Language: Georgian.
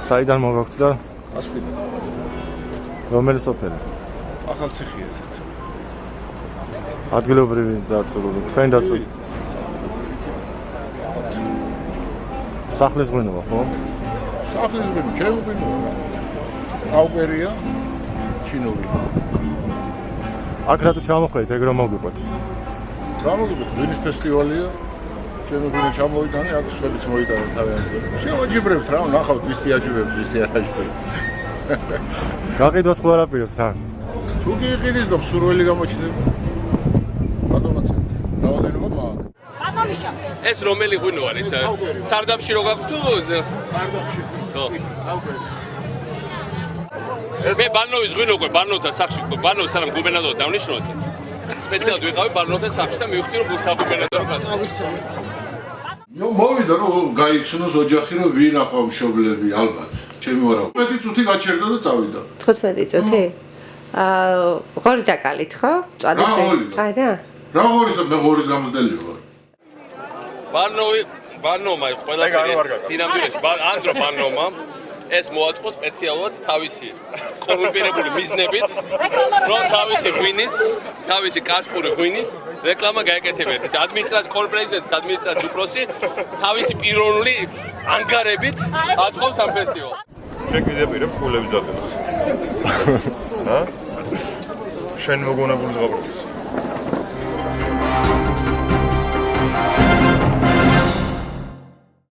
საიდან მოგაქვთ და ასპიდან. რომელი სოფელი? ახალციხეა ესეც. ადგილობრივი დაწვრილი, თქვენ დაწვრილი. სახლის ღვინოა, ხო? სახლის ღვინო, ჩემი ღვინოა. ტაუპერია, ჩინური. აქ რატო ჩამოხვედით, ეგ რომ მოგიყვეთ? რა მოგიყვეთ, ღვინის ფესტივალია. ჩემი ღვინო ჩამოვიტანე, აქ სხვაებიც მოიტანა თავიანთი. შევაჯიბრებთ რა, ნახავთ ვისი აჯიბებს, ვისი არ აჯიბებს. გაყიდვას ყველა რაპირებს თან. თუ კი იყიდის და მსურველი გამოჩნდება. ბატონაცე, რაოდენობა მაქვს. ბატონიშა. ეს რომელი ღვინო არის? სარდაფში რო გაქვთ თუ სარდაფში. ხო. ტაუპერი. მე ბარნოვის ღვინო ყო, ბარნოთა სახში ყო, ბარნოვის სანამ გუბერნატორი დავნიშნოთ. სპეციალად ვიყავი ბარნოთა სახში და მივხვდი რომ გულსახუბერნატორი ხარ. მოვიდა რომ გაიცნოს ოჯახი რომ ვინ აყვა მშობლები ალბათ. ჩემი ვარა. 15 წუთი გაჩერდა და წავიდა. 15 წუთი? ღორი დაკალით ხო? წვადებზე. არა. რა ღორისა მე ღორის გამზდელი ვარ. ბარნომა ყველაფერი სინამდვილეში ანდრო ბარნომა ეს მოაწყო სპეციალურად თავისი კორუმპირებული მიზნებით რომ თავისი კასპური ღვინის რეკლამა გაეკეთებიათ. ეს კორპორაციის ადმინისტრაციის უფროსი თავისი პიროვნული ანგარებით აწყობს ამ ფესტივალს. შენ გიდაპირებ ფულების დადებას. შენ მოგონებული ზღაპრების.